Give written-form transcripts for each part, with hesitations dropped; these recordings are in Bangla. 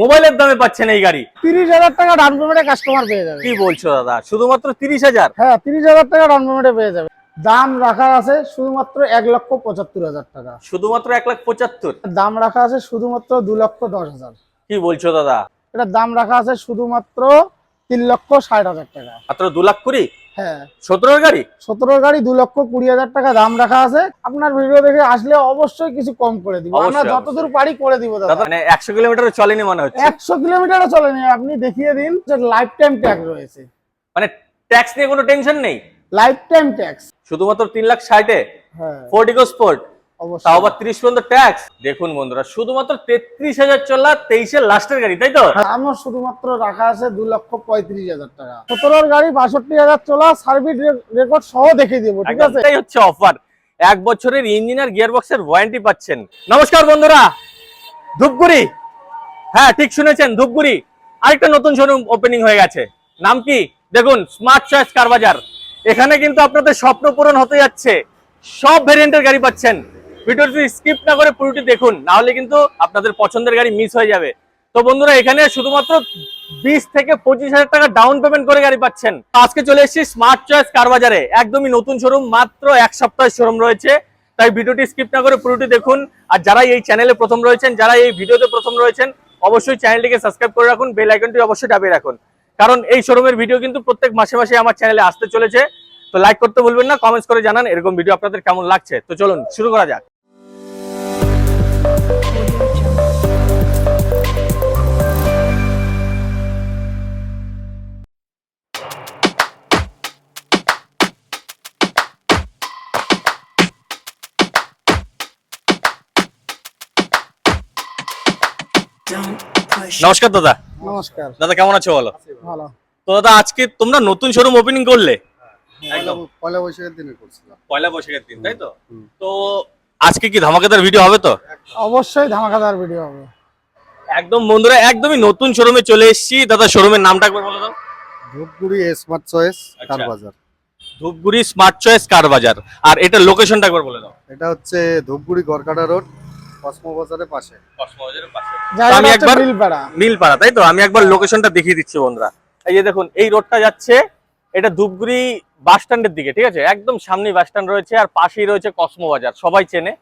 মোবাইলের দামে পাচ্ছেন এই গাড়ি। 30,000 টাকা ডাউন পেমেন্টে কাস্টমার পেয়ে যাবে। কি বলছো দাদা, শুধুমাত্র 30,000? হ্যাঁ, 30,000 টাকা ডাউন পেমেন্টে পেয়ে যাবে। দাম রাখা আছে শুধুমাত্র 1,75,000 টাকা। শুধুমাত্র 1,75,000? দাম রাখা আছে শুধুমাত্র 2,10,000। কি বলছো দাদা? এটা দাম রাখা আছে শুধুমাত্র 3,60,000 টাকা। মাত্র 2,20,000? হ্যাঁ, 17 গাড়ি? 17 গাড়ি 2,20,000 টাকা দাম রাখা আছে। আপনার ভিডিও দেখে আসলে অবশ্যই কিছু কম করে দিব, আমরা অবশ্যই, যতদূর পারি করে দিব দাদা। মানে 100 কিলোমিটার চলেনি মনে হচ্ছে? 100 কিলোমিটারও চলেনি। আপনি দেখিয়ে দিন যে লাইফ টাইম ট্যাক্স রয়েছে। মানে ট্যাক্স নিয়ে কোনো টেনশন নেই? লাইফ টাইম ট্যাক্স শুধুমাত্র 3,60,000? হ্যাঁ, ফোর্ড ইকোস্পোর্ট, অবশ্যই। তাও আবার 30 পর্যন্ত ট্যাক্স। দেখুন বন্ধুরা, শুধুমাত্র 33,000 চলা 23-এর লাস্টের গাড়ি, তাই তো? আমার শুধুমাত্র রাখা আছে 2,35,000 টাকা। 17 গাড়ি 62,000 চলা, সার্ভিস রেকর্ড সহ দেখিয়ে দিব, ঠিক আছে? এটাই হচ্ছে অফার। 1 বছরের ইঞ্জিন আর গিয়ার বক্সের ওয়ারেন্টি পাচ্ছেন। নমস্কার বন্ধুরা, ধূপগুড়ি, হ্যাঁ ঠিক শুনেছেন, ধূপগুড়ি আরেকটা নতুন শোরুম ওপেনিং হয়ে গেছে। নাম কি? দেখুন, স্মার্ট চয়েস কার বাজার। এখানে কিন্তু আপনাদের স্বপ্ন পূরণ হতে যাচ্ছে। সব ভেরিয়েন্টের গাড়ি পাচ্ছেন। ভিডিওটি স্কিপ না করে পুরোটি দেখুন, না হলে কিন্তু আপনাদের পছন্দের গাড়ি মিস হয়ে যাবে। তো বন্ধুরা, এখানে শুধুমাত্র 20 থেকে 25,000 টাকা ডাউন পেমেন্ট করে গাড়ি পাচ্ছেন। আজকে চলে এসেছি স্মার্ট চয়েস কার বাজারে, একদমই নতুন শোরুম, মাত্র 1 সপ্তাহের শোরুম রয়েছে। তাই ভিডিওটি স্কিপ না করে পুরোটি দেখুন। আর যারা এই চ্যানেলে প্রথম রয়েছেন, যারা এই ভিডিওতে প্রথম রয়েছেন, অবশ্যই চ্যানেলটিকে সাবস্ক্রাইব করে রাখুন, বেল আইকনটি অবশ্যই দাবিয়ে রাখুন, কারণ এই শোরুমের ভিডিও কিন্তু প্রত্যেক মাসে মাসে আমার চ্যানেলে আসতে চলেছে। তো লাইক করতে ভুলবেন না, কমেন্টস করে জানান এরকম ভিডিও আপনাদের কেমন লাগছে। তো চলুন শুরু করা যাক। নমস্কার দাদা। নমস্কার দাদা কেমন আছো বলো? ভালো। তো দাদা, আজকে তোমরা নতুন শোরুম ওপেনিং করলে? একদম পয়লা বৈশাখের দিনে করছিলাম। পয়লা বৈশাখের দিন, তাই তো? তো আজকে কি ধামাকাদার ভিডিও হবে তো? অবশ্যই ধামাকাদার ভিডিও হবে। একদম বন্ধুরা, একদমই নতুন শোরুমে চলে এসেছি। দাদা, শোরুমের নামটা একবার বলে দাও। ধূপগুড়ি স্মার্ট চয়েস কার আচ্ছা। বাজার। ধূপগুড়ি স্মার্ট চয়েস কার বাজার। আর এটা লোকেশনটা একবার বলে দাও। এটা হচ্ছে ধূপগুড়ি গড়কাটা রোড, কসমো বাজারের পাশে। কসমোবাজারের পাশে। জায়গাটা আমি হচ্ছে একবার মিলপাড়া। মিলপাড়া, তাই তো? আমি একবার লোকেশনটা দেখিয়ে দিচ্ছি বন্ধুরা। এই যে দেখুন, এই রোডটা যাচ্ছে, এটা ধূপগুড়ি বাস স্ট্যান্ডের দিকে, ঠিক আছে? একদম সামনেই বাস স্ট্যান্ড রয়েছে, আর পাশেই রয়েছে কসমো বাজার, সবাই চেনে।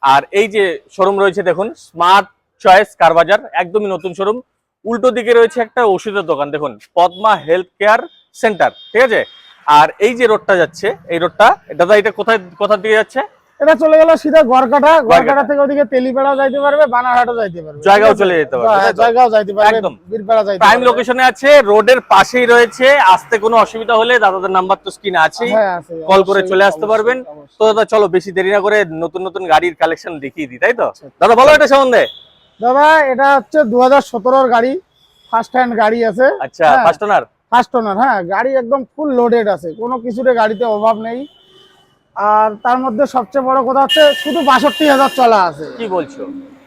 আর এই যে শোরুম রয়েছে দেখুন, স্মার্ট চয়েস কার বাজার, একদমই নতুন শোরুম। উল্টো দিকে রয়েছে একটা ওষুধের দোকান, দেখুন, পদ্মা হেলথ কেয়ার সেন্টার, ঠিক আছে? আর এই যে রোডটা যাচ্ছে, এই রোডটা, দাদা এটা কোথার দিকে যাচ্ছে? এটা চলে গেল সিধা গড়কাটা থেকে ওদিকে তেলিপাড়াও যাইতে পারবে, বানারহাটও যাইতে পারবে, জয়গাঁও চলে যেতে পারবে, হ্যাঁ, তাই তো? জয়গাঁও যাইতে পারবে, একদম বীরপাড়া যাইতে প্রাইম পারবে। লোকেশনে আছে, রোডের পাশেই রয়েছে। আসতে কোনো অসুবিধা হলে দাদাদের নাম্বার তো স্ক্রিনে আছেই, হ্যাঁ, আছে, কল করে অবশ্যই, চলে আসতে অবশ্যই, পারবেন। অবশ্যই। তো দাদা চলো বেশি দেরি না করে নতুন নতুন গাড়ির কালেকশন দেখিয়ে দিই, তাই তো? আচ্ছা। দাদা বলো এটা সম্বন্ধে। দাদা, এটা হচ্ছে 2017 গাড়ি, ফার্স্ট হ্যান্ড গাড়ি আছে। আচ্ছা, হ্যাঁ, ফার্স্ট ওনার? ফার্স্ট ওনার, হ্যাঁ। গাড়ি একদম ফুল লোডেড আছে, কোনো কিছুতে গাড়িতে অভাব নেই। আর তার মধ্যে সবচেয়ে বড় কথা হচ্ছে শুধু 62,000 চলা আছে। কি বলছো?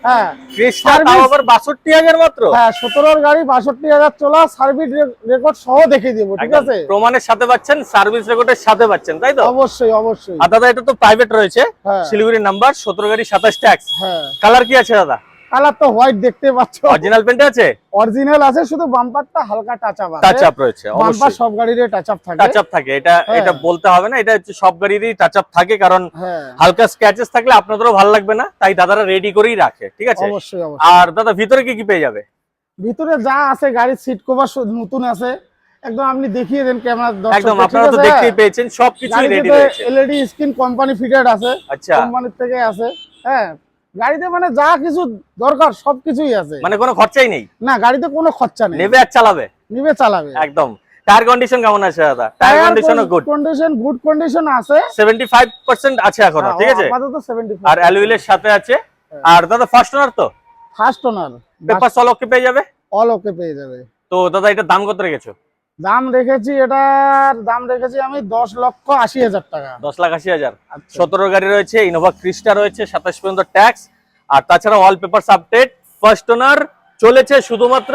হ্যাঁ, ক্রিস্টা, তাও আবার 62,000 মাত্র? হ্যাঁ, 17 গাড়ি 62,000 চলা, সার্ভিস রেকর্ড সহ দেখিয়ে দিব, ঠিক একদম আছে? প্রমাণের সাথে পাচ্ছেন, সার্ভিস রেকর্ডের সাথে পাচ্ছেন, তাই তো? অবশ্যই, অবশ্যই। আর দাদা এটা তো প্রাইভেট রয়েছে, হ্যাঁ, শিলিগুড়ির নাম্বার, 17 গাড়ি 27 ট্যাক্স। হ্যাঁ। কালার কি আছে দাদা? কালার তো হোয়াইট দেখতে পাচ্ছ, অরিজিনাল পেন্টে আছে? অরিজিনাল আছে, শুধু বাম্পারটা হালকা টাচ আপ আছে। টাচ আপ রয়েছে, বাম্পার অবশ্যই সব গাড়ির টাচ আপ থাকে। টাচ আপ থাকে, এটা হ্যাঁ। এটা বলতে হবে না, এটা হচ্ছে সব গাড়িরই টাচ আপ থাকে, কারণ হ্যাঁ, হালকা স্ক্র্যাচেস থাকলে আপনাদেরও ভালো লাগবে না, তাই দাদারা রেডি করেই রাখে, ঠিক আছে? অবশ্যই, অবশ্যই। আর দাদা ভিতরে কি কি পেয়ে যাবে? ভিতরে যা আছে, গাড়ির সিট কভার নতুন আছে, একদম আপনি দেখিয়ে দেন ক্যামেরার দর্শকদের, একদম, ঠিক আপনারা তো আছে? দেখতেই পেয়েছেন, সবকিছুই রেডি গাড়িতে রয়েছে। এলইডি স্ক্রিন কোম্পানি ফিটেড আছে, আচ্ছা, কোম্পানির থেকে আছে। হ্যাঁ, গাড়িতে মানে যা কিছু দরকার সবকিছুই আছে, মানে কোনো খরচাই নেই, না গাড়িতে কোনো খরচা নেই, নেবে আর চালাবে, নিবে চালাবে। একদম। টায়ার কন্ডিশন কেমন আছে দাদা? টায়ার কন্ডিশনও গুড, গুড কন্ডিশন আছে, 75% আছে এখনো, ঠিক আছে? আপাতত 75। আর অ্যালুইলের সাথে আছে। আর দাদা ফার্স্ট ওনার তো? ফার্স্ট ওনার, পেপার সল ওকে পেয়ে যাবে? অল ওকে পেয়ে যাবে। তো দাদা এটার দাম কত রেখেছো? এটার দাম রেখেছি আমি 10,80,000 টাকা। 10,80,000। আচ্ছা। 17 গাড়ি রয়েছে, ইনোভা ক্রিস্টা রয়েছে, 27 পর্যন্ত ট্যাক্স। আর তাছাড়া all papers update, first owner, চলেছে শুধুমাত্র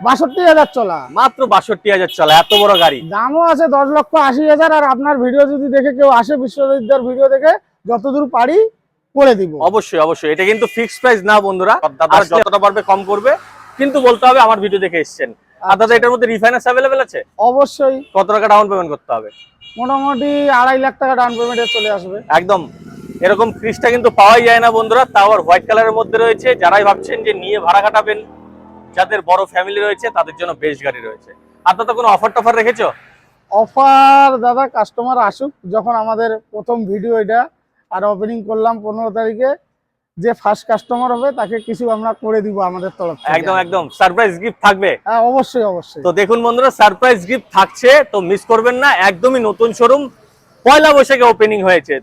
62,000 চলা, মাত্র 62,000 চলা, এত বড় গাড়ি। দামও আছে 10,80,000। আর আপনার ভিডিও যদি দেখে কেউ আসে, বিশ্বজিৎদার ভিডিও দেখে যতদূর পারি করে দিব। অবশ্যই অবশ্যই, এটা কিন্তু ফিক্সড প্রাইস না বন্ধুরা, দাদা যতটা পারবে কম করবে। কিন্তু বলতে হবে আমার ভিডিও দেখে এসেছেন। আর দাদা এটার মধ্যে রিফাইন্যান্স অ্যাভেলেবেল আছে? অবশ্যই। কত টাকা ডাউন পেমেন্ট করতে হবে? মোটামুটি 2.5 লাখ টাকা ডাউন পেমেন্টে চলে আসবে। একদম এরকম ক্রিস্টা কিন্তু পাওয়াই যায় না বন্ধুরা, তাও আর হোয়াইট কালারের মধ্যে রয়েছে। যারাই ভাবছেন যে নিয়ে ভাড়া কাটাবেন, যাদের বড় ফ্যামিলি রয়েছে তাদের জন্য বেস্ট গাড়ি রয়েছে। আর দাদা কোনো অফার টফার রেখেছো? অফার দাদা কাস্টমার আসুক, যখন আমাদের প্রথম ভিডিও এটা আর ওপেনিং করলাম 15 তারিখে, যে ফার্স্ট কাস্টমার হবে তাকে কিছু আমরা করে দিব আমাদের তরফ থেকে। একদম একদম সারপ্রাইজ গিফট থাকবে। হ্যাঁ অবশ্যই অবশ্যই। তো দেখুন বন্ধুরা, সারপ্রাইজ গিফট থাকছে, তো মিস করবেন না। একদমই নতুন শোরুম, পয়লা বৈশাখে ওপেনিং হয়েছে,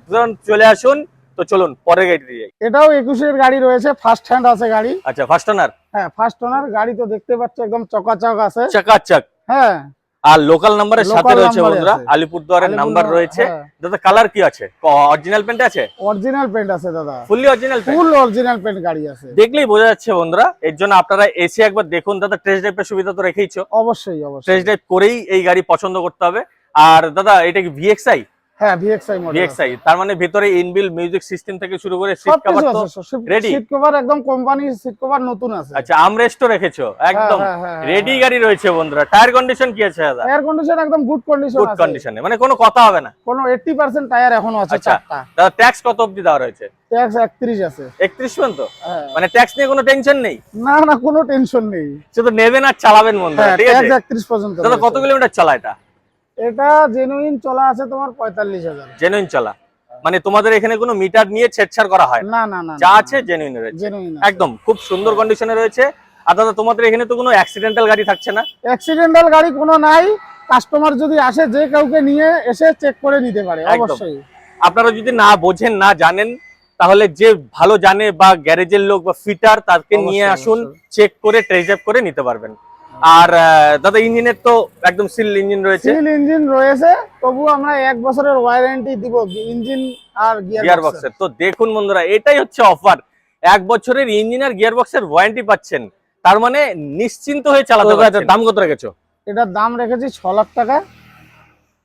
চলে আসুন। তো চলুন পরের গাড়ি দিয়ে যাই। এটাও 21-এর গাড়ি রয়েছে, ফার্স্ট হ্যান্ড আছে গাড়ি। আচ্ছা, ফার্স্ট ওনার? হ্যাঁ ফার্স্ট ওনার গাড়ি, তো দেখতে পাচ্ছ একদম চকাচক আছে, চাকাচাক। হ্যাঁ আর লোকাল নাম্বারের সাথে Local রয়েছে number বন্ধুরা, আছে। আলিপুরদুয়ারের নাম্বার রয়েছে। হ্যাঁ। দাদা কালার কি আছে? অরিজিনাল পেন্ট আছে? অরিজিনাল পেন্ট আছে দাদা, fully original paint? Full original paint গাড়ি আছে, দেখলেই বোঝা যাচ্ছে বন্ধুরা। এর জন্য আপনারা এসে একবার দেখুন। দাদা টেস্ট ড্রাইভের সুবিধা তো রেখেইছো? অবশ্যই অবশ্যই। টেস্ট ড্রাইভ করেই এই গাড়ি পছন্দ করতে হবে। আর দাদা এটা কি ভিএক্সআই? হ্যাঁ ভিএক্সআই মডেল। ভিএক্সআই তার মানে ভিতরে ইনবিল্ট মিউজিক সিস্টেম থেকে শুরু করে সিট সব কভার কিছু তো আছে, রেডি? সিট কভার একদম কোম্পানির সিট কভার নতুন আছে। আচ্ছা, আমরেস্টও রেখেছো? একদম হ্যাঁ, হ্যাঁ, হ্যাঁ, রেডি গাড়ি রয়েছে বন্ধুরা। টায়ার কন্ডিশন কি আছে দাদা? এয়ার কন্ডিশন একদম গুড কন্ডিশন গুড আছে, কন্ডিশনে, মানে কোনো কথা হবে না? কোনো 80% টায়ার এখনো আছে। আচ্ছা চারটা দাদা, ট্যাক্স কত অবধি দেওয়া রয়েছে? ট্যাক্স 31 আছে। 31 পর্যন্ত? হ্যাঁ। মানে ট্যাক্স নিয়ে কোনো টেনশন নেই? না না, কোনো টেনশন নেই, শুধু নেবেন আর চালাবেন বন্ধুরা, হ্যাঁ ঠিক আছে? ট্যাক্স 31 পর্যন্ত। দাদা কত কিলোমিটার চলা এটা? এটা জেনুইন চলা আছে তোমার 45,000। জেনুইন চলা, মানে তোমাদের এখানে কোনো মিটার নিয়ে ছেড়ছাড় করা হয় না? না না না, যা আছে জেনুইন রয়েছে, জেনুইন একদম খুব সুন্দর কন্ডিশনে রয়েছে। আর দাদা তোমাদের এখানে তো কোনো অ্যাক্সিডেন্টাল গাড়ি থাকছে না? অ্যাক্সিডেন্টাল গাড়ি কোনো নাই, কাস্টমার যদি আসে যে কাউকে নিয়ে এসে চেক করে নিতে পারে একদম। অবশ্যই। আপনারা যদি না বোঝেন না জানেন, তাহলে যে ভালো জানে বা গ্যারেজের লোক বা ফিটার তাকে নিয়ে অবশ্যই, আসুন, অবশ্যই। চেক করে টেস্ট ড্রাইভ করে নিতে পারবেন। আর দাদা ইঞ্জিনের তো একদম সিল ইঞ্জিন রয়েছে? সিল ইঞ্জিন রয়েছে, তবু আমরা 1 বছরের ওয়ারেন্টি দিব ইঞ্জিন আর গিয়ার বক্সের। তো দেখুন বন্ধুরা, এটাই হচ্ছে অফার। 1 বছরের ইঞ্জিন আর গিয়ার বক্সের ওয়ারেন্টি পাচ্ছেন, তার মানে নিশ্চিন্ত হয়ে চালাতে পারছেন। দাম কত রেখেছো? এটার দাম রেখেছি 6 লাখ টাকা।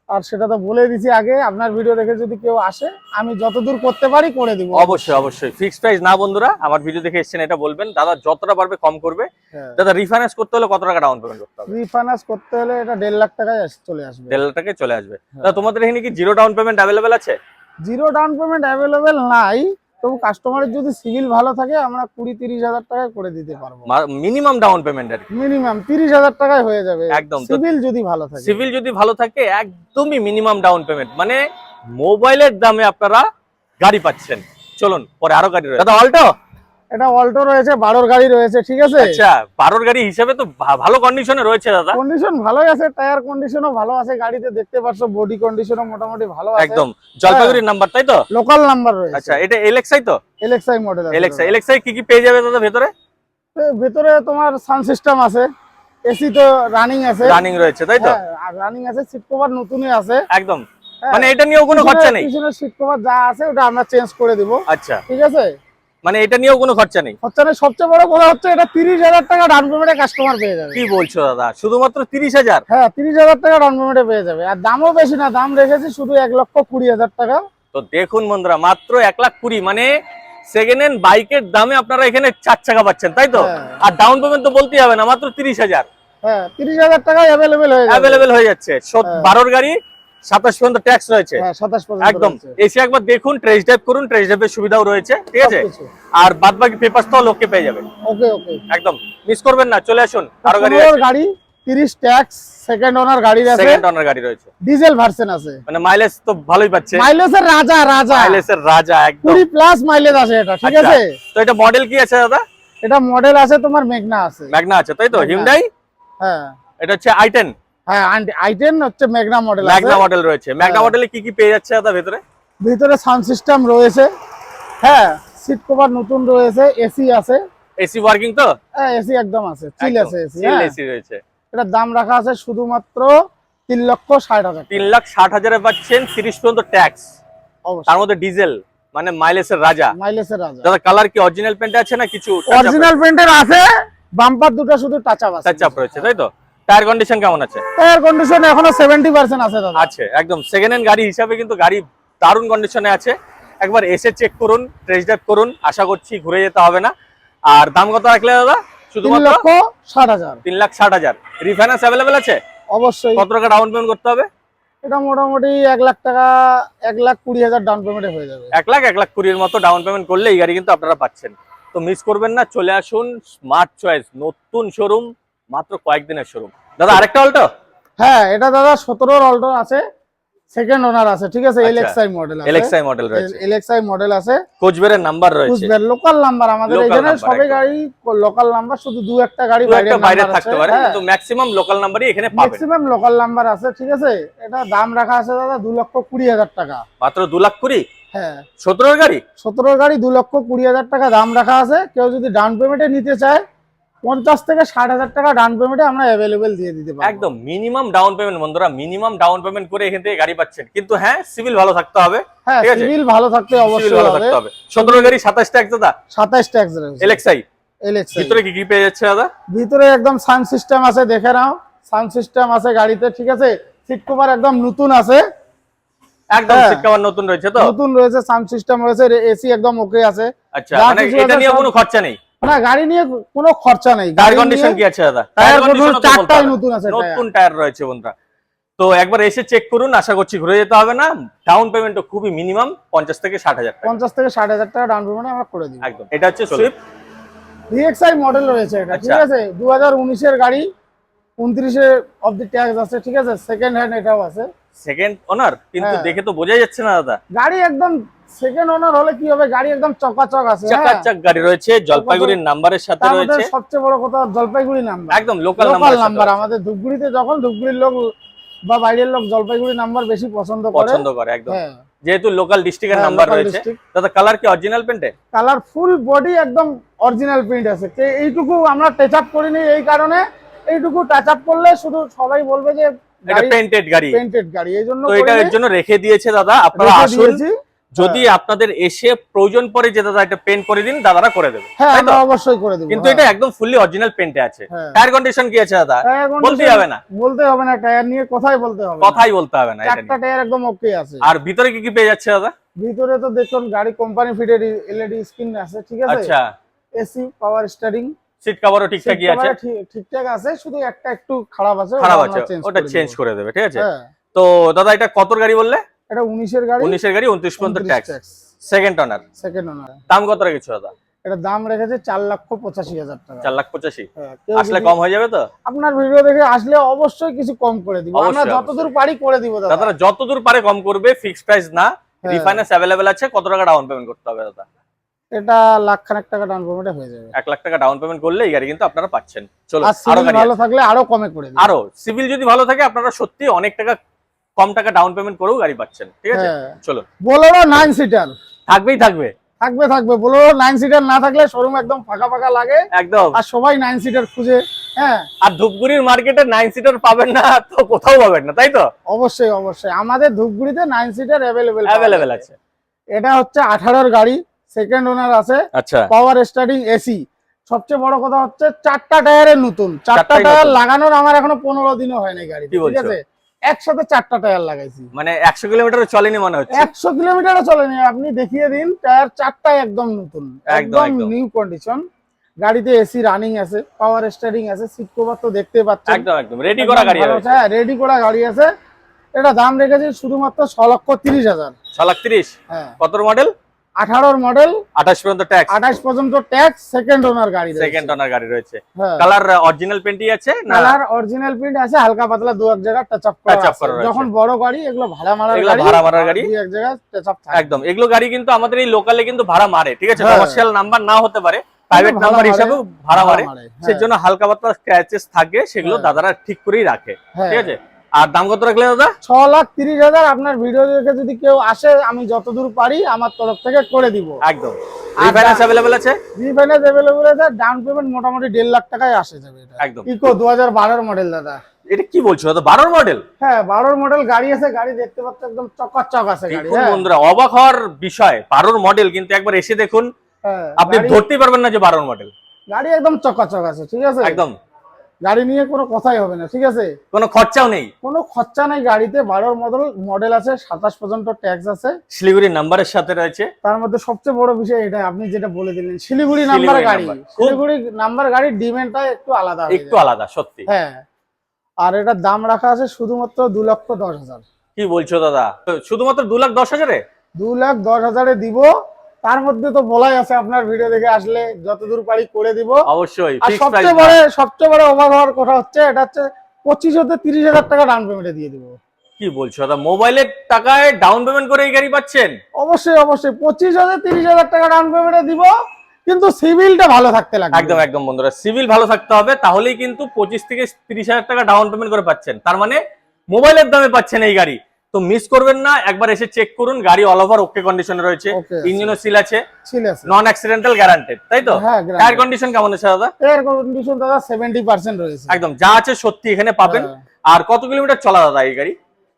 আর সেটা তো বলে দিছি আগে, আপনার ভিডিও দেখে যদি কেউ আসে আমি যতদূর করতে পারি করে দিব। অবশ্যই অবশ্যই, ফিক্সড প্রাইস না বন্ধুরা, আমার ভিডিও দেখে এসেছেন এটা বলবেন। দাদা যতটা পারবে কম করবে। হ্যাঁ। দাদা রিফাইন্যান্স করতে হলে কত টাকা ডাউন পেমেন্ট করতে হবে? রিফাইন্যান্স করতে হলে এটা 1.5 লাখ টাকায় চলে আসবে। 1.5 লাখ টাকায় চলে আসবে। দাদা তোমাদের এখানে কি জিরো ডাউন পেমেন্ট অ্যাভেলেবেল আছে? জিরো ডাউন পেমেন্ট অ্যাভেলেবেল নাই, তবু কাস্টমারের যদি সিভিল ভালো থাকে আমরা 20-30 হাজার টাকায় করে দিতে পারবো। মিনিমাম ডাউন পেমেন্ট আর কি? মিনিমাম 30 হাজার টাকায় হয়ে যাবে একদম। সিভিল যদি ভালো থাকে। সিভিল যদি ভালো থাকে একদমই মিনিমাম ডাউন পেমেন্ট, মানে মোবাইলের দামে আপনারা গাড়ি পাচ্ছেন। চলুন পরে আরো গাড়ি রয়েছে। দাদা অল্টো? এটা অল্টো রয়েছে, 12 গাড়ি রয়েছে, ঠিক আছে? আচ্ছা 12 গাড়ি হিসেবে তো ভালো কন্ডিশনে রয়েছে দাদা। কন্ডিশন ভালোই আছে, টায়ার কন্ডিশনও ভালো আছে, গাড়িতে দেখতে পাচ্ছ বডি কন্ডিশনও মোটামুটি ভালো আছে। একদম জলপাইগুড়ির নাম্বার, তাই তো? লোকাল নাম্বার রয়েছে। আচ্ছা এটা এলএক্সআই তো? এলএক্সআই মডেল আছে। এলএক্সআই কি কি পেয়ে যাবে দাদা ভেতরে? ভেতরে তোমার সাউন্ড সিস্টেম আছে, এসি তো রানিং আছে। রানিং রয়েছে তাই তো? আর রানিং আছে, সিট কভার নতুনই আছে একদম, হ্যাঁ। মানে এটা নিয়েও কোনো খরচা নেই? পিছনের সিট কভার যা আছে ওটা আমরা চেঞ্জ করে দিব। আচ্ছা, ঠিক আছে, মানে এটা নিয়েও কোনো খরচা নেই? খরচা নেই। সবচেয়ে বড় কথা হচ্ছে এটা 30 হাজার টাকা ডাউন পেমেন্টে কাস্টমার পেয়ে যাবে। কি বলছো দাদা, শুধুমাত্র 30,000? হ্যাঁ 30 হাজার টাকা ডাউন পেমেন্টে পেয়ে যাবে। আর দামও বেশি না, দাম রেখেছি শুধু 1,20,000 টাকা। তো দেখুন বন্ধুরা, মাত্র 1,20,000, মানে সেকেন্ড হ্যান্ড বাইকের দামে আপনারা এখানে 4 চাকা পাচ্ছেন, তাই তো? হ্যাঁ। আর ডাউন পেমেন্ট তো বলতেই হবে না, মাত্র 30,000 হ্যাঁ 30 হাজার টাকা অ্যাভেলেবেল হয়ে যাবে। অ্যাভেলেবেল হয়ে যাচ্ছে। হ্যাঁ। 12 গাড়ি 27 পর্যন্ত ট্যাক্স রয়েছে। হ্যাঁ 27 পর্যন্ত একদম, রয়েছে। এসে একবার দেখুন, টেস্ট ড্রাইভ করুন, টেস্ট ড্রাইভের সুবিধাও রয়েছে, ঠিক আছে? সবকিছু। আর বাদ বাকি পেপারস তো লোককে পেয়ে যাবে। ওকে ওকে, একদম মিস করবেন না, চলে আসুন। আরো গাড়ি 15 আছে, গাড়ি 30 ট্যাক্স, সেকেন্ড ওনার গাড়ি আছে, সেকেন্ড ওনার গাড়ি রয়েছে, ডিজেল ভার্সন আছে। মানে মাইলেজ তো ভালোই পাচ্ছে। মাইলেজের রাজা রাজা, মাইলেজের রাজা একদম। 20 প্লাস মাইলেজ আছে এটা, ঠিক আচ্ছা, আছে? তো এটা মডেল কি আছে দাদা? এটা মডেল আছে তোমার মেঘনা আছে। ম্যাগনা আছে তাই তো? ম্যাগনা। হিউন্ডাই? হ্যাঁ এটা হচ্ছে i10। হ্যাঁ i10 হচ্ছে মেঘনা মডেল আছে। ম্যাগনা মডেল রয়েছে। ম্যাগনা হ্যাঁ। মডেলে কি কি পেয়ে যাচ্ছে দাদা ভেতরে? ভিতরে সাউন্ড সিস্টেম রয়েছে, হ্যাঁ সিট কভার নতুন রয়েছে, এসি আছে। এসি ওয়ার্কিং তো? হ্যাঁ এসি একদম আছে, চিল আছে এসি। চিল হ্যাঁ এসি রয়েছে। এটার দাম রাখা আছে শুধুমাত্র 3,60,000। 3,60,000 এ পাচ্ছেন, 30 পর্যন্ত ট্যাক্স, তার অবশ্যই মধ্যে ডিজেল, মানে মাইলেজের রাজা। মাইলেজের রাজা। দাদা কালার কি অরিজিনাল পেন্ট আছে না কিছু অরিজিনাল পেন্টের আছে, বাম্পার দুটো শুধু টাচ আপ আছে। টাচ আপ রয়েছে তাই তো? টায়ার কন্ডিশন কেমন আছে? টায়ার কন্ডিশন এখনো 70% আছে দাদা। আছে, একদম সেকেন্ড হ্যান্ড গাড়ি হিসাবে কিন্তু গাড়ি দারুণ কন্ডিশনে আছে। একবার এসে চেক করুন, টেস্ট ড্রাইভ করুন, আশা করছি ঘুরে যেতে হবে না। আর দাম কত রাখলে দাদা? শুধুমাত্র 3,60,000। 3,60,000। রিফাইন্যান্স অ্যাভেলেবেল আছে? অবশ্যই। কত টাকা ডাউন পেমেন্ট করতে হবে? এটা মোটামুটি 1 লাখ টাকা, 1,20,000 ডাউন পেমেন্টে হয়ে যাবে। 1,20,000 মতো ডাউন পেমেন্ট করলে এই গাড়ি কিন্তু আপনারা পাচ্ছেন। তো মিস করবেন না, চলে আসুন স্মার্ট চয়েস, নতুন শোরুম, মাত্র কয়েকদিনের শোরুম। দাদা আরেকটা অল্টো? হ্যাঁ, এটা দাদা 17 অল্টো আছে, সেকেন্ড ওনার আছে, ঠিক আছে। আচ্ছা, এলএক্সআই মডেল আছে, এলএক্সআই মডেল রয়েছে, এলএক্সআই মডেল আছে, কোচবিহারের নাম্বার রয়েছে, কুচবিহার লোকাল নাম্বার। আমাদের Local এখানে number, সবই একদম। গাড়ি লোকাল নাম্বার, শুধু দু একটা গাড়ি দু একটা বাইরে নাম্বার থাকতে আছে, পারে, হ্যাঁ। কিন্তু ম্যাক্সিমাম লোকাল নাম্বারই এখানে পাবেন। ম্যাক্সিমাম লোকাল নাম্বার আছে, ঠিক আছে। এটা দাম রাখা আছে দাদা 2,20,000 টাকা। মাত্র 2,20,000? হ্যাঁ, 17 গাড়ি? 17 গাড়ি 2,20,000 টাকা দাম রাখা আছে। কেউ যদি ডাউন পেমেন্টে নিতে চায় 50 থেকে 60,000 টাকা ডাউন পেমেন্টে আমরা অ্যাভেলেবেল দিয়ে দিতে পারবো। একদম মিনিমাম ডাউন পেমেন্ট বন্ধুরা, মিনিমাম ডাউন পেমেন্ট করে এখান থেকে গাড়ি পাচ্ছেন। কিন্তু হ্যাঁ, সিভিল ভালো থাকতে হবে। হ্যাঁ, ঠিক আছে? সিভিল ভালো থাকতে সিভিল অবশ্যই ভালো হবে। থাকতে হবে। 17 গাড়ি 27 ট্যাক্স দাদা, 27 ট্যাক্স রয়েছে। এলএক্সআই। এলএক্সআই ভিতরে কি কি পেয়ে যাচ্ছে দাদা? ভিতরে একদম সাউন্ড সিস্টেম আছে, দেখে নাও। সাউন্ড সিস্টেম আছে গাড়িতে, ঠিক আছে। সিট কভার একদম নতুন আছে, একদম হ্যাঁ। সিট কভার নতুন রয়েছে তো? নতুন রয়েছে, সাউন্ড সিস্টেম রয়েছে, এসি একদম ওকে আছে। আচ্ছা, যা মানে কিছু এটা আছে নিয়ে সব- কোনো খরচা নেই? না, গাড়ি নিয়ে কোনো খরচা নেই। টায়ার গাড়ি কন্ডিশন নিয়ে কি আছে দাদা? টায়ার condition ও তো বলতে চারটাই হবে। নতুন আছে, নতুন টায়ার রয়েছে বন্ধুরা। তো একবার এসে চেক করুন, আশা করছি ঘুরে যেতে হবে না। ডাউন পেমেন্টও খুবই মিনিমাম 50 থেকে 60,000 টাকা। 50 থেকে 60,000 টাকা ডাউন পেমেন্টে আমরা করে দিই। একদম। এটা হচ্ছে সুইফট ভিএক্সআই মডেল রয়েছে এটা, ঠিক আচ্ছা। আছে। 2019 এর গাড়ি, 29 অফ দি ট্যাক্স আছে, ঠিক আছে। সেকেন্ড হ্যান্ড এটাও আছে। সেকেন্ড ওনার, কিন্তু হ্যাঁ। দেখে তো বোঝাই যাচ্ছে না দাদা। গাড়ি একদম সেকেন্ড ওনার হলে কি হবে, গাড়ি একদম চকাচক আছে, হ্যাঁ। চাকাচাক গাড়ি রয়েছে, জলপাইগুড়ির নাম্বারের সাথে তার মধ্যে রয়েছে। সবচেয়ে বড় কথা জলপাইগুড়ি নাম্বার, একদম লোকাল লোকাল নাম্বার। নাম্বার আমাদের ধূপগুড়িতে যখন ধূপগুড়ির লোক বা বাইরের লোক জলপাইগুড়ি নাম্বার বেশি পছন্দ করে, পছন্দ করে একদম, হ্যাঁ। যেহেতু লোকাল ডিস্ট্রিক্টের হ্যাঁ, নাম্বার local রয়েছে। district। দাদা কালার কি অরিজিনাল পেন্টে? কালার ফুল বডি একদম অরিজিনাল প্রিন্ট আছে। এইটুকু আমরা টাচ আপ করিনি, এই কারণে এইটুকু টাচ আপ করলে শুধু সবাই বলবে যে এটা পেন্টেড গাড়ি, পেইন্টেড গাড়ি, এই জন্য তো এটা এর জন্য রেখে দিয়েছে দাদা। আপনারা আসুন, যদি আপনাদের এসে প্রয়োজন পড়ে যে দাদা এটা পেন্ট করে দিন, দাদারা করে দেবে। হ্যাঁ, তাই তো? আমরা অবশ্যই করে দেব। কিন্তু এটা একদম ফুললি অরিজিনাল পেন্টে আছে। হ্যাঁ। টায়ার কন্ডিশন কি আছে দাদা? বলতে হবে না, বলতে হবে না, টায়ার নিয়ে কথাই বলতে হবে না। কথাই বলতে হবে না এটা চারটা নিয়ে। টায়ার একদম ওকে আছে। আর ভিতরে কি কি পেয়ে যাচ্ছে দাদা? ভিতরে তো দেখুন গাড়ি কোম্পানি ফিটেড এলইডি স্ক্রিন আছে, ঠিক আছে। আচ্ছা, এসি, পাওয়ার স্টিয়ারিং, সিট কভারও ঠিকঠাকই আছে? ঠিকঠাক আছে, শুধু একটা একটু খারাপ আছে, খারাপ ওটা আছে, আমরা change ওটা করে চেঞ্জ দেব। করে দেবে, ঠিক আছে। হ্যাঁ, তো দাদা এটা কত গাড়ি বললে? এটা 19 এর গাড়ি, 19 এর গাড়ি, 29 পর্যন্ত 29 ট্যাক্স, ট্যাক্স, সেকেন্ড ওনার। সেকেন্ড ওনার। দাম কত রেখেছো দাদা? এটা দাম রেখেছে 4,85,000 টাকা। 4,85,000? হ্যাঁ, কেউ আসলে যদি- কম হয়ে যাবে তো? আপনার ভিডিও দেখে আসলে অবশ্যই কিছু কম করে দিব, আমরা অবশ্যই, যতদূর পারি করে দিব দাদা। দাদারা যতদূর পারে কম করবে, ফিক্সড প্রাইস না। হ্যাঁ। রিফাইন্যান্স অ্যাভেলেবেল আছে। কত টাকা ডাউন পেমেন্ট করতে হবে দাদা? এটা লাখখানেক টাকা ডাউন পেমেন্টে হয়ে যাবে। 1,00,000 টাকা ডাউন পেমেন্ট করলে এই গাড়ি কিন্তু আপনারা পাচ্ছেন। চলো আর আরো সিভিল গাড়ি ভালো আছে। থাকলে আরো কমে করে দিব। আরো সিভিল যদি ভালো থাকে, আপনারা সত্যি অনেক টাকা কম টাকা ডাউন পেমেন্ট করেও গাড়ি পাচ্ছেন, ঠিক আছে। হ্যাঁ। চলো, বোলেরো 9 সিটার থাকবেই থাকবে, থাকবে। বোলেরো 9 সিটার না থাকলে শোরুম একদম ফাঁকা ফাঁকা লাগে, একদম। আর সবাই 9 সিটার খুঁজে। হ্যাঁ, আর ধূপগুড়ির মার্কেটে 9 সিটার পাবেন না তো কোথাও পাবেন না, তাই তো? অবশ্যই অবশ্যই আমাদের ধূপগুড়িতে 9 সিটার অ্যাভেলেবেল আছে। এটা হচ্ছে 18 এর গাড়ি, সেকেন্ড ওনার আছে, আচ্ছা, পাওয়ার স্টার্টিং এসি। সবচেয়ে বড় কথা হচ্ছে চারটা টায়ারের নতুন, চারটা চারটাই টায়ার নতুন। লাগানোর আমার এখনো 15 দিনও হয়নি গাড়িতে, কি ঠিক বলছো? আছে। একসাথে চারটা টায়ার লাগাইছি, মানে 100 কিলোমিটারও চলেনি মনে হচ্ছে। 100 কিলোমিটারও চলেনি। আপনি দেখিয়ে দিন, টায়ার চারটাই একদম নতুন, একদম একদম। New condition. গাড়িতে এসি রানিং আছে, পাওয়ার স্টারিং আছে, সিট কভার তো দেখতে পাচ্ছেন, একদম একদম রেডি করা গাড়ি আছে। হ্যাঁ, রেডি করা গাড়ি আছে। এটা দাম রেখেছি শুধুমাত্র 6,30,000। 6,30,000? হ্যাঁ, কত মডেল? 18 মডেল, 28 পর্যন্ত ট্যাক্স, 28 পর্যন্ত ট্যাক্স, সেকেন্ড ওনার গাড়ি রয়েছে। সেকেন্ড ওনার গাড়ি রয়েছে। হ্যাঁ, কালার অরিজিনাল পেন্টই আছে না? কালার অরিজিনাল প্রিন্ট আছে, হালকা পাতলা দু এক জায়গা টাচ আপ করা Touch up আছে। করা রয়েছে। যখন বড় গাড়ি এগুলো ভাড়া মারার এগুলো গাড়ি, ভাড়া মারার গাড়ি। দুই এক জায়গা টাচ আপ থাকে। একদম, এগুলো গাড়ি কিন্তু আমাদের এই লোকালে কিন্তু ভাড়া মারে, ঠিক আছে। হ্যাঁ। কমার্শিয়াল নাম্বার নাও হতে পারে, প্রাইভেট ভাড়া নাম্বার মারে, হিসাবেও ভাড়া মারে। হ্যাঁ। সেজন্য হালকা পাতলা স্ক্র্যাচেস থাকে, সেগুলো হ্যাঁ। দাদারা ঠিক করেই রাখে, হ্যাঁ। ঠিক আছে। আর দাম কত রাখলে দাদা? 6,30,000। আপনার ভিডিও দেখে যদি কেউ আসে, আমি যতদূর পারি আমার তরফ থেকে করে দিব। একদম। রিফাইন্যান্স অ্যাভেলেবেল আছে? রিফাইন্যান্স अवेलेबल আছে। ডাউন পেমেন্ট মোটামুটি 1.5 লাখ টাকায় আসে যাবে এটা। একদম। ইকো 2012 মডেল দাদা। এটা কি বলছো দাদা, 12 মডেল? হ্যাঁ, 12 মডেল গাড়ি আছে, গাড়ি দেখতে পাচ্ছেন একদম চকাচক আছে গাড়ি। দেখুন হ্যাঁ, বন্ধুরা, অবাক হওয়ার বিষয়, 12 মডেল, কিন্তু একবার এসে দেখুন, হ্যাঁ, আপনি গাড়ি- ধরতেই পারবেন না যে 12 মডেল। গাড়ি একদম চকাচক আছে, ঠিক আছে। একদম। গাড়ি নিয়ে কোনো কথাই হবে না, ঠিক আছে? কোনো খরচাও নেই। কোনো খরচা নাই গাড়িতে। 12 মডেল আছে, 27 পর্যন্ত ট্যাক্স আছে। শিলিগুড়ি নাম্বারের সাথে রয়েছে। তার মধ্যে সবচেয়ে বড় বিষয় এটা, আপনি যেটা বলে দিলেন, শিলিগুড়ি নাম্বার গাড়ি। শিলিগুড়ি নাম্বার গাড়ির ডিমান্ডটা একটু আলাদা, একটু আলাদা সত্যি। হ্যাঁ, আর এটার দাম রাখা আছে শুধুমাত্র 2,10,000। কি বলছো দাদা, শুধুমাত্র 2,10,000-এ? 2,10,000-এ দিব। তার মধ্যে তো বলাই আছে, আপনার ভিডিও দেখে আসলে যতদূর পারি করে দিব অবশ্যই। আর সবচেয়ে বড় অবাক হওয়ার কথা হচ্ছে, এটা হচ্ছে 25-30,000 টাকা ডাউন পেমেন্টে দিয়ে দিব। কি বলছো দাদা, মোবাইলের টাকায় ডাউন পেমেন্ট করে এই গাড়ি পাচ্ছেন? অবশ্যই 25,000-30,000 টাকা ডাউন পেমেন্টে দিব, কিন্তু সিভিলটা ভালো থাকতে লাগবে। একদম বন্ধুরা, সিভিল ভালো থাকতে হবে, তাহলেই কিন্তু 25 থেকে 30,000 টাকা ডাউন পেমেন্ট করে পাচ্ছেন। তার মানে মোবাইলের দামে পাচ্ছেন এই গাড়ি। তো মিস করবেন না, একবার এসে চেক করুন। গাড়ি অল ওভার ওকে কন্ডিশনে রয়েছে, ইঞ্জিনও সিল আছে, নন অ্যাক্সিডেন্টাল গ্যারান্টেড, তাই তো? টায়ার কন্ডিশন কেমন আছে দাদা? টায়ার কন্ডিশন দাদা 70% রয়েছে। একদম যা আছে সত্যি এখানে পাবেন। আর কত কিলোমিটার চলা দাদা এই গাড়ি?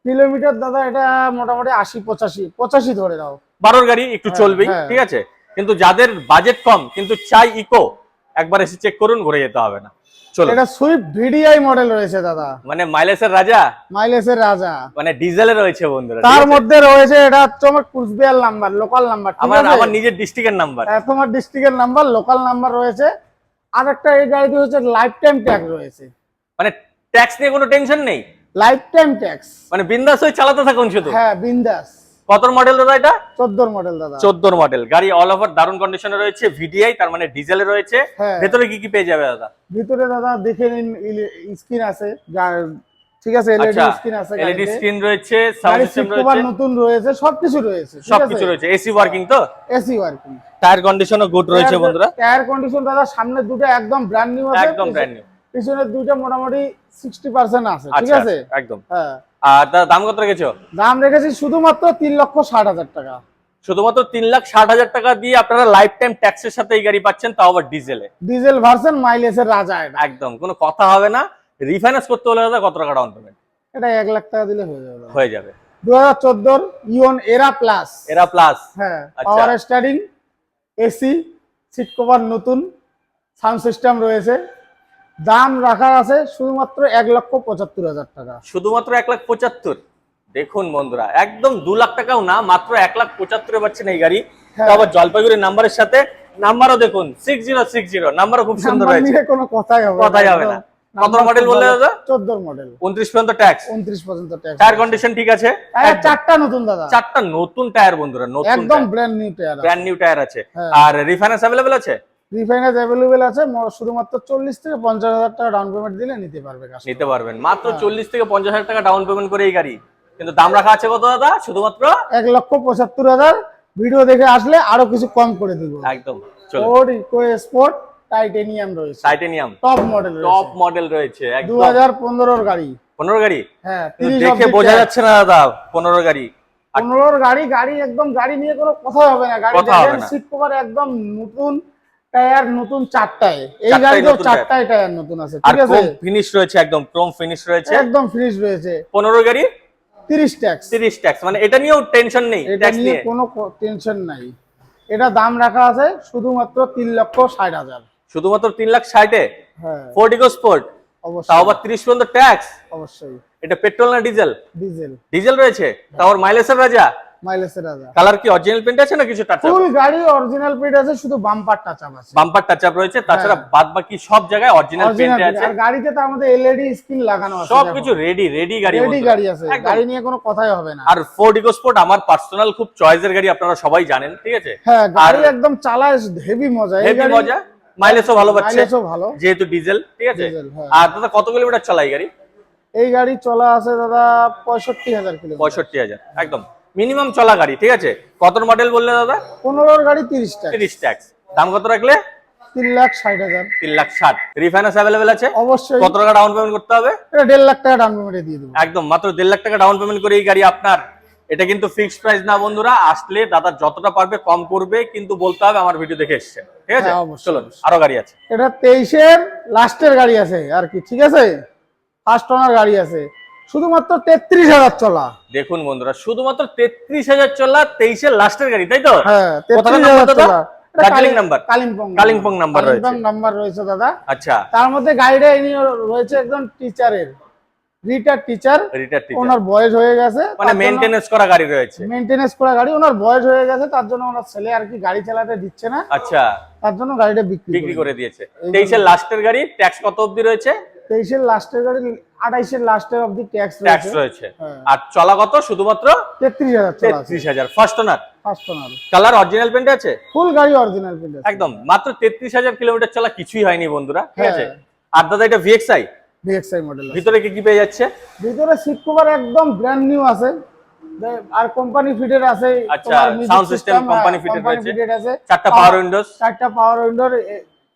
কিলোমিটার দাদা এটা মোটামুটি 80-85 ধরে দাও। 12 গাড়ি একটু চলবেই, ঠিক আছে। কিন্তু যাদের বাজেট কম কিন্তু চাই ইকো, একবার এসে চেক করুন, ঘুরে যেতে হবে না। চলো, এটা সুইফট ভিডিআই মডেল রয়েছে দাদা, মানে মাইলেজের রাজা। মানে ডিজেলে রয়েছে বন্ধুরা। তার মধ্যে রয়েছে এটা তোমার কুচবিহার নাম্বার, লোকাল নাম্বার, আমার নিজের ডিস্ট্রিক্টের নাম্বার। তোমার ডিস্ট্রিক্টের নাম্বার, লোকাল নাম্বার রয়েছে। আর একটা এই গাড়িতে হচ্ছে লাইফ টাইম ট্যাক্স রয়েছে, মানে ট্যাক্স নিয়ে কোনো টেনশন নেই। লাইফ টাইম ট্যাক্স, মানে বিন্দাস হয়ে চালাতে থাকুন শুধু। হ্যাঁ বিন্দাস। কত মডেল দাদা এটা? 14 মডেল দাদা। 14 মডেল গাড়ি, অল ওভার দারুণ কন্ডিশনে রয়েছে, ভিডিআই, তার মানে ডিজেলে রয়েছে। ভেতরে কি কি পেয়ে যাবে দাদা? ভিতরে দাদা দেখে নিন, স্ক্রিন আছে, ঠিক আছে, এলইডি স্ক্রিন আছে, এলইডি স্ক্রিন রয়েছে, সাউন্ড সিস্টেম রয়েছে, নতুন রয়েছে, সবকিছু রয়েছে, সবকিছু রয়েছে। এসি ওয়ার্কিং তো? AC working. টায়ার কন্ডিশনও গুড রয়েছে বন্ধুরা। টায়ার কন্ডিশন দাদা সামনে দুটো একদম ব্র্যান্ড নিউ আছে, একদম ব্র্যান্ড নিউ। পিছনের দুটো মোটামুটি 60% আছে, ঠিক আছে একদম। হ্যাঁ। আর দাদা দাম কত রেখেছো? দাম রেখেছি শুধুমাত্র 3,60,000 টাকা। শুধুমাত্র 3,60,000 টাকা দিয়ে আপনারা লাইফ টাইম ট্যাক্সের সাথে এই গাড়ি পাচ্ছেন, তাও আবার ডিজেলে। ডিজেল ভার্সন, মাইলেজের রাজা এটা। একদম কোনো কথা হবে না। রিফাইন্যান্স করতে হলে দাদা কত টাকা ডাউন পেমেন্ট? এটা 1,00,000 টাকা দিলে হয়ে যাবে। 2014 ইওন এরা প্লাস। হ্যাঁ, power steering, AC, seat cover নতুন, সাউন্ড সিস্টেম রয়েছে। দাম রাখা আছে শুধুমাত্র 1,75,000 টাকা। শুধুমাত্র 1,75,000। দেখুন বন্ধুরা, একদম 2 লাখ টাকাও না, মাত্র 1,75,000 পাচ্ছেন এই গাড়ি। আবার জলপাইগুড়ির নাম্বারের সাথে, নাম্বারও দেখুন 6060, নাম্বারও খুব সুন্দর রয়েছে, কোনো কথাই হবে না। কত মডেল বললে দাদা? 14 মডেল, 29 পর্যন্ত ট্যাক্স। 29 পর্যন্ত ট্যাক্স। টায়ার কন্ডিশন ঠিক আছে? চারটা নতুন দাদা, চারটা নতুন টায়ার বন্ধুরা, নতুন একদম brand new tyre, brand new tyre আছে। আর রিফাইন্যান্স अवेलेबल আছে? রিফাইন্যান্স अवेलेबल আছে, শুধুমাত্র 40 থেকে 50,000 টাকা ডাউন পেমেন্ট দিলে নিতে পারবেন। মাত্র 40 থেকে 50,000 টাকা ডাউন পেমেন্ট করে এই গাড়ি। কিন্তু দাম রাখা আছে কত দাদা? শুধুমাত্র 1,75,000। ভিডিও দেখে আসলে আরো কিছু কম করে দিব। একদম। চলো, ফোর্ড ইকো স্পোর্ট টাইটেনিয়াম রয়েছে, টাইটেনিয়াম টপ মডেল রয়েছে একদম। 2015 এর গাড়ি। 15 গাড়ি? হ্যাঁ, দেখে বোঝা যাচ্ছে না দাদা 15 গাড়ি। 15 গাড়ি একদম, গাড়ি নিয়ে কোনো কথা হবে না। গাড়ি দেখেন, সিট কভার একদম নতুন, টায়ার নতুন চারটায়। এই গাড়িতেও চারটায় টায়ার নতুন আছে, ঠিক আছে। ক্রোম ফিনিশ রয়েছে, একদম ক্রোম ফিনিশ রয়েছে, একদম ফিনিশ রয়েছে। 15 গাড়ি 30 ট্যাক্স, মানে এটা নিয়েও টেনশন নেই, এটা নিয়ে কোনো টেনশন নাই। এটা দাম রাখা আছে শুধুমাত্র 3,60,000। শুধুমাত্র 3,60,000-এ? হ্যাঁ, ফোর্ড ইকো স্পোর্ট, তাও আবার 30 পর্যন্ত ট্যাক্স। অবশ্যই। এটা পেট্রোল না ডিজেল? ডিজেল রয়েছে, তাও আবার মাইলেজের রাজা। কালার কি অরিজিনাল পেইন্ট আছে না কিছু টাচ আপ? ফুল গাড়ি অরিজিনাল পেইন্ট আছে, শুধু বাম্পার টাচ আপ আছে। বাম্পার টাচ আপ রয়েছে, তাছাড়া বাদ বাকি সব জায়গায় অরিজিনাল পেইন্ট আছে। আর গাড়িতে তো আমাদের এলইডি স্ক্রিন লাগানো আছে, সবকিছু রেডি গাড়ি আছে, গাড়ি নিয়ে কোনো কথাই হবে না। আর ফোর্ড ইকো স্পোর্ট আমার পার্সোনাল খুব চয়েসের গাড়ি, আপনারা সবাই জানেন, ঠিক আছে। হ্যাঁ, গাড়ি একদম চালায় হেভি মজা, মাইলেজও ভালো পাচ্ছে ভালো, যেহেতু ডিজেল, ঠিক আছে। আর দাদা কত কিলোমিটার চলা এই গাড়ি? এই গাড়ি চলা আছে দাদা 65,000 কিলোমিটার। 65,000 একদম মিনিমাম চলা গাড়ি, ঠিক আছে। কত মডেল বললে দাদা? 15 এর গাড়ি 30 ট্যাক্স। দাম কত রাখলে? 3,60,000। 3,60,000। রিফাইন্যান্স अवेलेबल আছে? অবশ্যই। কত টাকা ডাউন পেমেন্ট করতে হবে? এটা 1,50,000 টাকা ডাউন পেমেন্টে দিয়ে দেব। একদম মাত্র 1,50,000 টাকা ডাউন পেমেন্ট করে এই গাড়ি আপনার। এটা কিন্তু ফিক্সড প্রাইস না বন্ধুরা, আসলে দাদা যতটা পারবে কম করবে, কিন্তু বলতে হবে আমার ভিডিও দেখে এসেছেন, ঠিক আছে। চলুন, আরো গাড়ি আছে। এটা 23 এর লাস্টের গাড়ি আছে আর কি, ঠিক আছে। ফার্স্ট ওনার গাড়ি আছে, শুধুমাত্র 33,000 চলা। দেখুন বন্ধুরা, শুধুমাত্র 33,000 চলা, 23 এর লাস্টের গাড়ি, তাই তো? হ্যাঁ, 33,000 চলা। দার্জিলিং নাম্বার, কালিম্পং নাম্বার রয়েছে, কালিম্পং নাম্বার রয়েছে দাদা। আচ্ছা, তার মধ্যে গাড়িটা ইনি রয়েছে একজন টিচারের, রিটায়ার্ড টিচার, ওনার বয়স হয়ে গেছে, মানে মেইনটেনেন্স করা গাড়ি রয়েছে, মেইনটেনেন্স করা গাড়ি, ওনার বয়স হয়ে গেছে, তার জন্য ওনার ছেলে আর কি গাড়ি চালাতে দিচ্ছে না। আচ্ছা, তার জন্য গাড়িটা বিক্রি করে দিয়েছে। 23 এর লাস্টের গাড়ি, ট্যাক্স কত অবধি রয়েছে? 23 এর লাস্টের গাড়ি 28 এর লাস্টের অবধি ট্যাক্স রয়েছে। আর চলা কত? শুধুমাত্র 33,000 first owner. Colour original paint আছে, ফুল গাড়ি অরিজিনাল পেইন্ট আছে একদম। মাত্র 33,000 কিলোমিটার চলা, কিছুই হয়নি বন্ধুরা, ঠিক আছে। আর দাদা এটা ভিএক্সআই মডেল। ভিতরে কি পেয়ে যাচ্ছে? ভিতরে সিট কভার একদম ব্র্যান্ড নিউ আছে, আর কোম্পানি ফিটেড আছে। আচ্ছা, সাউন্ড সিস্টেম কোম্পানি ফিটেড আছে, চারটা পাওয়ার উইন্ডোজ,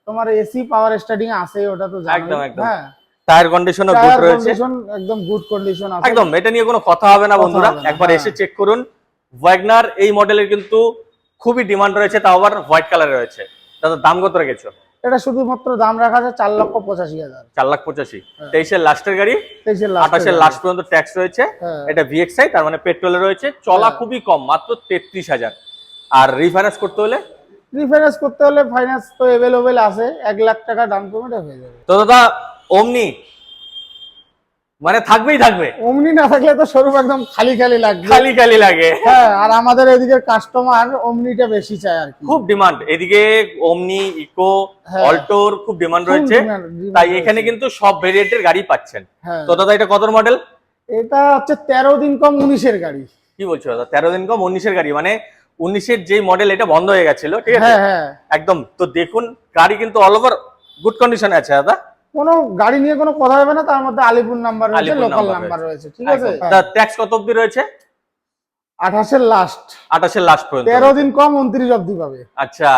তোমার এসি পাওয়ার স্টার্টিং আছে, ওটা তো জানো। একদম একদম। টায়ার কন্ডিশনও গুড রয়েছে, একদম গুড কন্ডিশন আছে, একদম। এটা নিয়ে কোনো কথা হবে না বন্ধুরা, একবার এসে চেক করুন। ওয়াগনার এই মডেলের কিন্তু খুবই ডিমান্ড রয়েছে, তাও আবার হোয়াইট কালারে রয়েছে। দাদা দাম কত রেখেছো? এটা শুধুমাত্র দাম রাখা আছে 4,85,000। 4,85,000। 23 এর লাস্টের গাড়ি, 28 এর লাস্ট পর্যন্ত ট্যাক্স রয়েছে। এটা ভিএক্সআই, তার মানে পেট্রোলে রয়েছে, চলা খুবই কম, মাত্র 33,000। আর রিফাইন্যান্স করতে হলে ফাইন্যান্স তো अवेलेबल আছে, 1 লাখ টাকা ডাউন পেমেন্ট হয়ে যাবে। তো দাদা ওমনি মানে থাকবে, ওমনি না থাকলে তো শোরুম একদম খালি লাগে। হ্যাঁ, আর আমাদের এদিকে কাস্টমার ওমনিটা বেশি চায় আর কি, খুব ডিমান্ড এদিকে। ওমনি, ইকো, অল্টোর খুব ডিমান্ড রয়েছে, তাই এখানে কিন্তু সব ভেরিয়েন্টের গাড়ি পাচ্ছেন। তো দাদা এটা কত মডেল? এটা হচ্ছে 13 দিন কম 19 এর গাড়ি। কি বলছো দাদা? 13 দিন কম 19 এর গাড়ি, মানে 19 এর যে মডেল এটা বন্ধ হয়ে গেছিল, ঠিক আছে? হ্যাঁ একদম। তো দেখুন গাড়ি কিন্তু অল ওভার গুড কন্ডিশনে আছে দাদা, কোনো গাড়ি নিয়ে কোনো কথা হবে না। তার মধ্যে আলিপুর নাম্বার রয়েছে, লোকাল নাম্বার রয়েছে, ঠিক আছে। তার ট্যাক্স কত অবধি রয়েছে? 28 এর লাস্ট পর্যন্ত, 13 দিন কম 29 অবধি পাবে। আচ্ছা,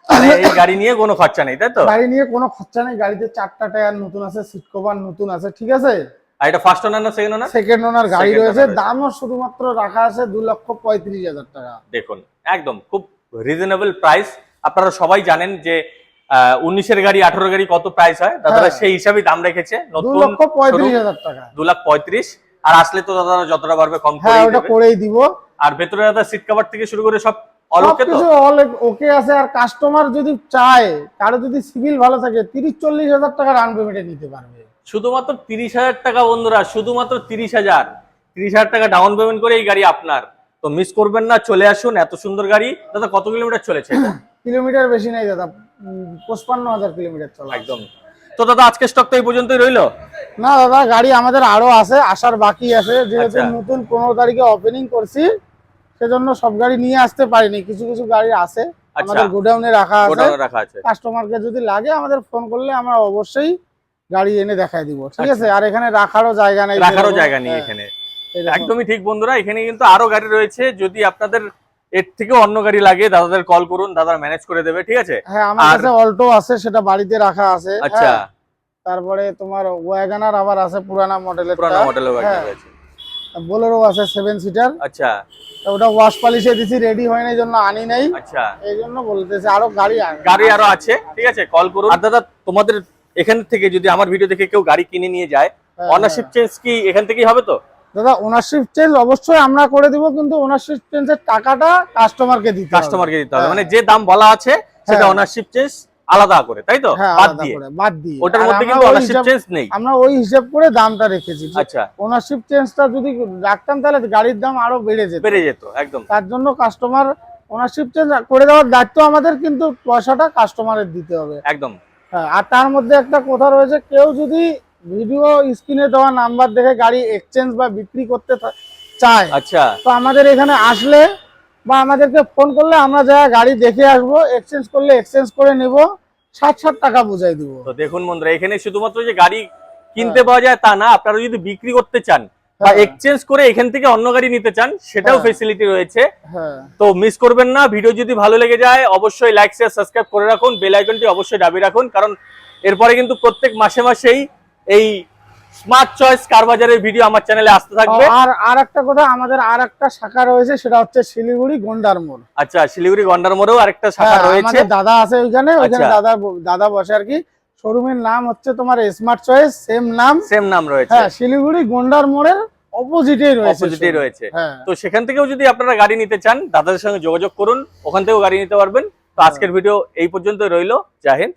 মানে এই গাড়ি নিয়ে কোনো খরচা নেই, তাই তো? গাড়ি নিয়ে কোনো খরচা নেই, গাড়িতে 4টা টায়ার নতুন আছে, সিট কভার নতুন আছে, ঠিক আছে। আর এটা ফার্স্ট ওনার না সেকেন্ড ওনার? সেকেন্ড ওনার গাড়ি রয়েছে, দামও শুধুমাত্র রাখা আছে 2,35,000 টাকা। দেখুন একদম খুব রিজনেবল প্রাইস। আপনারা সবাই জানেন যে 19 এর গাড়ি 18 গাড়ি কত প্রাইস হয়, দাদারা সেই হিসাবেই দাম রেখেছে। নতুন 2,35,000 টাকা, 2,35,000। আর আসলে তো দাদারা যতটা পারবে কম করেই দিব। আর ভেতরে দাদা সিট কভার থেকে শুরু করে সব অল ওকে আছে। আর কাস্টমার যদি চায়, কারো যদি সিভিল ভালো থাকে, 30-40 হাজার টাকা ডাউন পেমেন্টে নিতে পারবে। শুধুমাত্র 30,000 টাকা বন্ধুরা, শুধুমাত্র 30,000 টাকা ডাউন পেমেন্ট করে এই গাড়ি আপনার। তো মিস করবেন না, চলে আসুন। এত সুন্দর গাড়ি। দাদা কত কিলোমিটার চলেছে? কিলোমিটার বেশি নাই দাদা, 55,000 কিলোমিটার চলা একদম। তো দাদা আজকে স্টক তো এই পর্যন্তই রইলো? না দাদা, গাড়ি আমাদের আরো আছে, আসার বাকি আছে। যেহেতু নতুন 15 তারিখে ওপেনিং করছি, সেজন্য সব গাড়ি নিয়ে আসতে পারিনি। কিছু গাড়ি আছে আমাদের গোডাউনে রাখা আছে। কাস্টমারকে যদি লাগে আমাদের ফোন করলে আমরা অবশ্যই গাড়ি এনে দেখাই দিব, ঠিক আছে। আর এখানে রাখারও জায়গা নেই, এখানে। একদমই ঠিক বন্ধুরা, এখানে কিন্তু আরো গাড়ি রয়েছে। যদি আপনাদের এর থেকে অন্য গাড়ি লাগে, দাদাদের কল করুন, দাদা ম্যানেজ করে দেবে, ঠিক আছে। হ্যাঁ, আমার কাছে অল্টো আছে, সেটা বাড়িতে রাখা আছে। আচ্ছা, তারপরে তোমার ওয়াগনার আবার আছে, পুরানা মডেলের রয়েছে। বোলেরো আছে 7 সিটার। আচ্ছা, ওটা ওয়াশ পলিশে দিছি, রেডি হয় না, জন্য আনি নাই। আচ্ছা, এই জন্য বলতেছি আরো গাড়ি আরো আছে, ঠিক আছে। কল করুন। আর দাদা তোমাদের এখান থেকে যদি আমার ভিডিও দেখে কেউ গাড়ি কিনে নিয়ে যায়, ওনারশিপ চেঞ্জ কি এখান থেকেই হবে? তো দাদা ওনারশিপ চেঞ্জ অবশ্যই আমরা করে দিব, কিন্তু ওনারশিপ চেঞ্জের টাকাটা কাস্টমারকে দিতে হবে। মানে যে দাম বলা আছে সেটা ওনারশিপ চেঞ্জ আলাদা করে, তাই তো? বাদ দিয়ে ওটার মধ্যে কিন্তু ওনারশিপ চেঞ্জ নেই, আমরা ওই হিসাব করে দামটা রেখেছি। আচ্ছা, ওনারশিপ চেঞ্জটা যদি রাখতাম তাহলে গাড়ির দাম আরো বেড়ে যেত একদম। তার জন্য কাস্টমার ওনারশিপ চেঞ্জ করে দেওয়ার দায়িত্ব আমাদের, কিন্তু পয়সাটা কাস্টমারের দিতে হবে একদম। হ্যাঁ, আর তার মধ্যে একটা কথা রয়েছে, কেউ যদি ভিডিও স্ক্রিনে দেওয়া নাম্বার দেখে গাড়ি এক্সচেঞ্জ বা বিক্রি করতে চায়, আচ্ছা, তো আমাদের এখানে আসলে বা আমাদেরকে ফোন করলে আমরা যা গাড়ি দেখে আসবো, এক্সচেঞ্জ করলে এক্সচেঞ্জ করে নেব, 60 টাকা বুঝাই দিব। তো দেখুন বন্ধুরা, এখানে শুধুমাত্র যে গাড়ি কিনতে পাওয়া যায় তা না, আপনারা যদি বিক্রি করতে চান বা এক্সচেঞ্জ করে এখান থেকে অন্য গাড়ি নিতে চান, সেটাও ফেসিলিটি রয়েছে। তো মিস করবেন না। ভিডিও যদি ভালো লেগে যায় অবশ্যই লাইক শেয়ার সাবস্ক্রাইব করে রাখুন, বেল আইকনটি অবশ্যই দাবিয়ে রাখুন, কারণ এরপরে কিন্তু প্রত্যেক মাসেই এই স্মার্ট চয়েস কার বাজারের ভিডিও আমার চ্যানেলে আসতে থাকবে। আর একটা কথা, আমাদের আর একটা শাখা রয়েছে, সেটা হচ্ছে শিলিগুড়ি গন্ডার মোড়। আচ্ছা, শিলিগুড়ি গন্ডার মোড়েও আরেকটা শাখা রয়েছে। দাদা আছে ওইখানে দাদা বসে আর কি। শোরুমের নাম হচ্ছে তোমার স্মার্ট চয়েস, সেম নাম রয়েছে। হ্যাঁ, শিলিগুড়ি গন্ডার মোড়ের অপোজিটেই রয়েছে। তো সেখান থেকেও যদি আপনারা গাড়ি নিতে চান, দাদাদের সঙ্গে যোগাযোগ করুন, ওখান থেকেও গাড়ি নিতে পারবেন। তো আজকের ভিডিও এই পর্যন্ত রইলো। জয় হিন্দ।